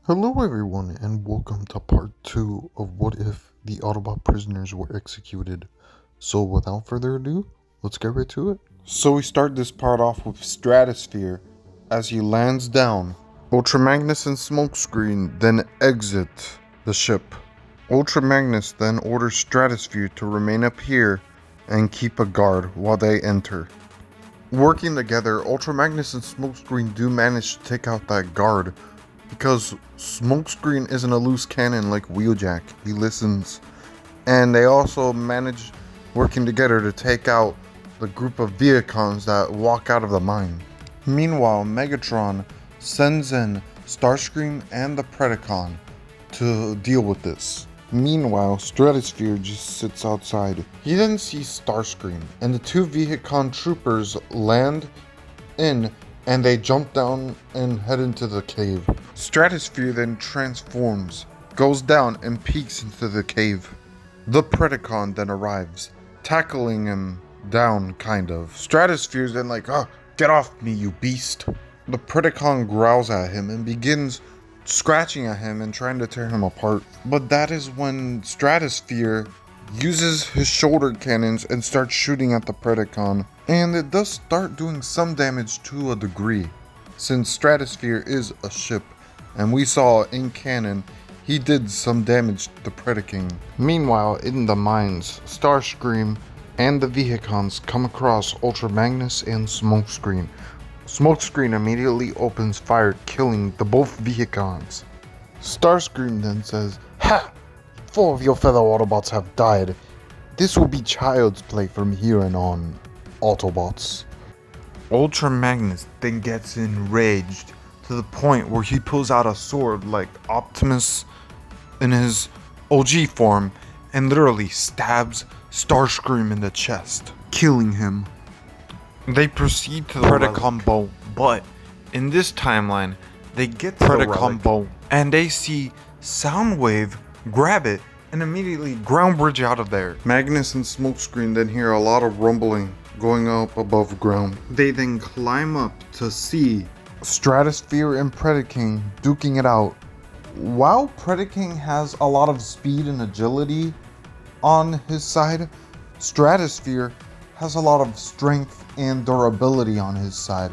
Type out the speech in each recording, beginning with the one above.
Hello everyone and welcome to part 2 of What If the Autobot prisoners were executed. So without further ado, let's get right to it. So we start this part off with Stratosphere as he lands down. Ultra Magnus and Smokescreen then exit the ship. Ultra Magnus then orders Stratosphere to remain up here and keep a guard while they enter. Working together, Ultra Magnus and Smokescreen do manage to take out that guard, because Smokescreen isn't a loose cannon like Wheeljack. He listens. And they also manage, working together, to take out the group of Vehicons that walk out of the mine. Meanwhile, Megatron sends in Starscream and the Predacon to deal with this. Meanwhile, Stratosphere just sits outside. He then sees Starscream, and the two Vehicon troopers land in and they jump down and head into the cave. Stratosphere then transforms, goes down and peeks into the cave. The Predacon then arrives, tackling him down kind of. Stratosphere's then like, get off me, you beast. The Predacon growls at him and begins scratching at him and trying to tear him apart. But that is when Stratosphere uses his shoulder cannons and starts shooting at the Predacon. And it does start doing some damage to a degree, since Stratosphere is a ship, and we saw in canon he did some damage to the Predacon. Meanwhile, in the mines, Starscream and the Vehicons come across Ultra Magnus and Smokescreen. Smokescreen immediately opens fire, killing the both Vehicons. Starscream then says, "Ha! 4 of your fellow Autobots have died. This will be child's play from here on, Autobots." Ultra Magnus then gets enraged to the point where he pulls out a sword like Optimus in his OG form and literally stabs Starscream in the chest, killing him. They proceed to the Predacon boat, but in this timeline, they get to the Predacon boat and they see Soundwave grab it and immediately ground bridge out of there. Magnus and Smokescreen then hear a lot of rumbling going up above ground. They then climb up to see Stratosphere and Predacon duking it out. While Predacon has a lot of speed and agility on his side, Stratosphere has a lot of strength and durability on his side.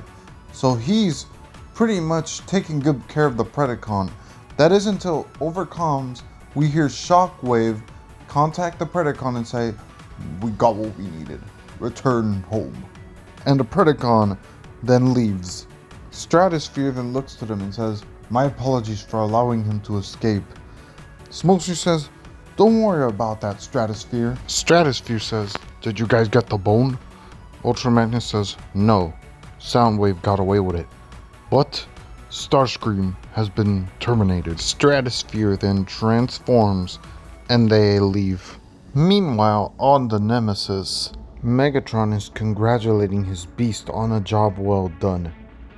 So he's pretty much taking good care of the Predacon. That is until overcomes we hear Shockwave contact the Predacon and say, "We got what we needed. Return home." And the Predacon then leaves. Stratosphere then looks to them and says, "My apologies for allowing him to escape." Smokescreen says, "Don't worry about that, Stratosphere." Stratosphere says, "Did you guys get the bone?" Ultra Magnus says, "No, Soundwave got away with it. But Starscream has been terminated." Stratosphere then transforms and they leave. Meanwhile, on the Nemesis, Megatron is congratulating his beast on a job well done,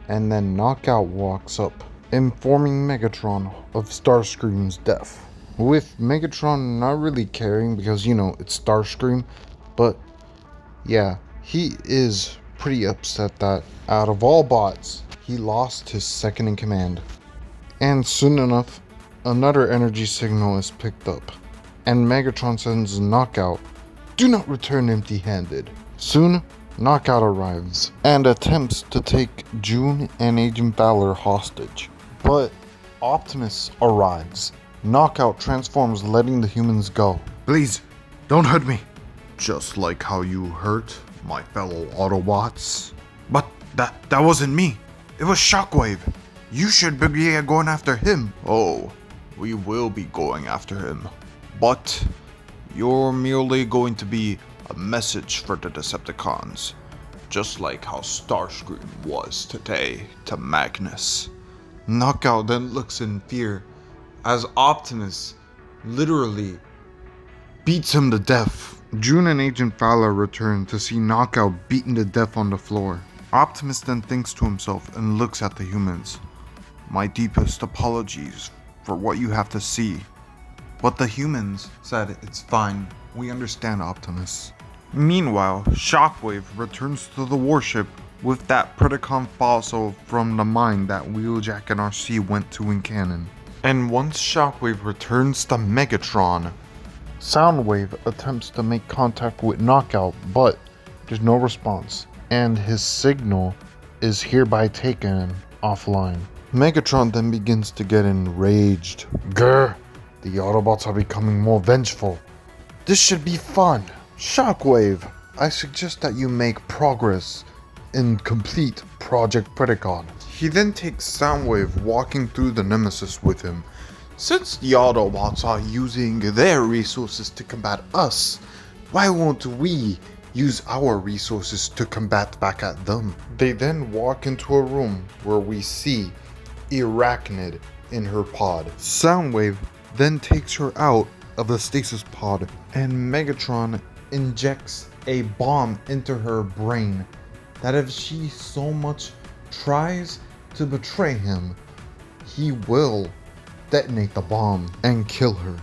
and then Knockout walks up, informing Megatron of Starscream's death. With Megatron not really caring because, it's Starscream, but yeah, he is pretty upset that out of all bots, he lost his second in command. And soon enough, another energy signal is picked up, and Megatron sends Knockout, "Do not return empty-handed." Soon, Knockout arrives and attempts to take June and Agent Valor hostage. But Optimus arrives. Knockout transforms, letting the humans go. "Please, don't hurt me." "Just like how you hurt my fellow Autobots." "But that wasn't me. It was Shockwave. You should be going after him." "Oh, we will be going after him. But you're merely going to be a message for the Decepticons. Just like how Starscream was today to Magnus." Knockout then looks in fear as Optimus literally beats him to death. June and Agent Fowler return to see Knockout beaten to death on the floor. Optimus then thinks to himself and looks at the humans. "My deepest apologies for what you have to see." But the humans said, "It's fine. We understand, Optimus." Meanwhile, Shockwave returns to the warship with that Predacon fossil from the mine that Wheeljack and RC went to in canon. And once Shockwave returns to Megatron, Soundwave attempts to make contact with Knockout, but there's no response, and his signal is hereby taken offline. Megatron then begins to get enraged. Grr, the Autobots are becoming more vengeful. This should be fun. Shockwave, I suggest that you make progress and complete Project Predacon. He then takes Soundwave walking through the Nemesis with him. Since the Autobots are using their resources to combat us, why won't we use our resources to combat back at them? They then walk into a room where we see Arachnid in her pod. Soundwave then takes her out of the stasis pod, and Megatron injects a bomb into her brain that if she so much tries to betray him, he will detonate the bomb and kill her.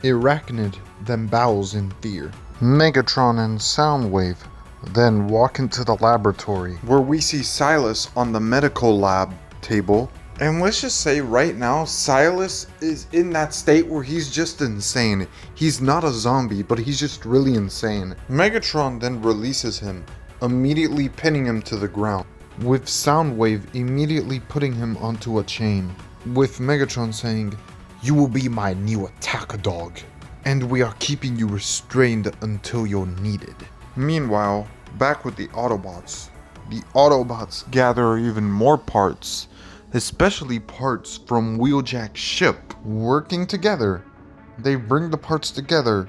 Arachnid then bows in fear. Megatron and Soundwave then walk into the laboratory where we see Silas on the medical lab table. And let's just say right now, Silas is in that state where he's just insane. He's not a zombie, but he's just really insane. Megatron then releases him, immediately pinning him to the ground, with Soundwave immediately putting him onto a chain, with Megatron saying, "You will be my new attack dog, and we are keeping you restrained until you're needed." Meanwhile, back with the Autobots gather even more parts, especially parts from Wheeljack's ship. Working together, they bring the parts together,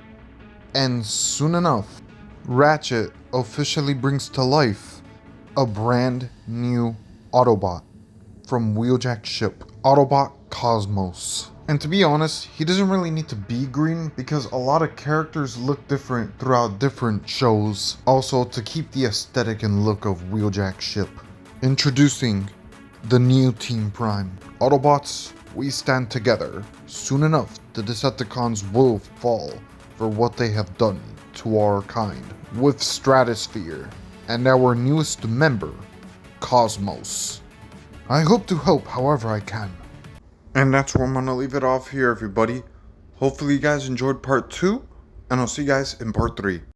and soon enough, Ratchet officially brings to life a brand new Autobot from Wheeljack's ship, Autobot Cosmos. And to be honest, he doesn't really need to be green because a lot of characters look different throughout different shows. Also, to keep the aesthetic and look of Wheeljack's ship. Introducing the new Team Prime. Autobots, we stand together. Soon enough, the Decepticons will fall for what they have done to our kind. With Stratosphere and our newest member, Cosmos. I hope to help however I can. And that's where I'm gonna leave it off here, everybody. Hopefully you guys enjoyed part 2, and I'll see you guys in part 3.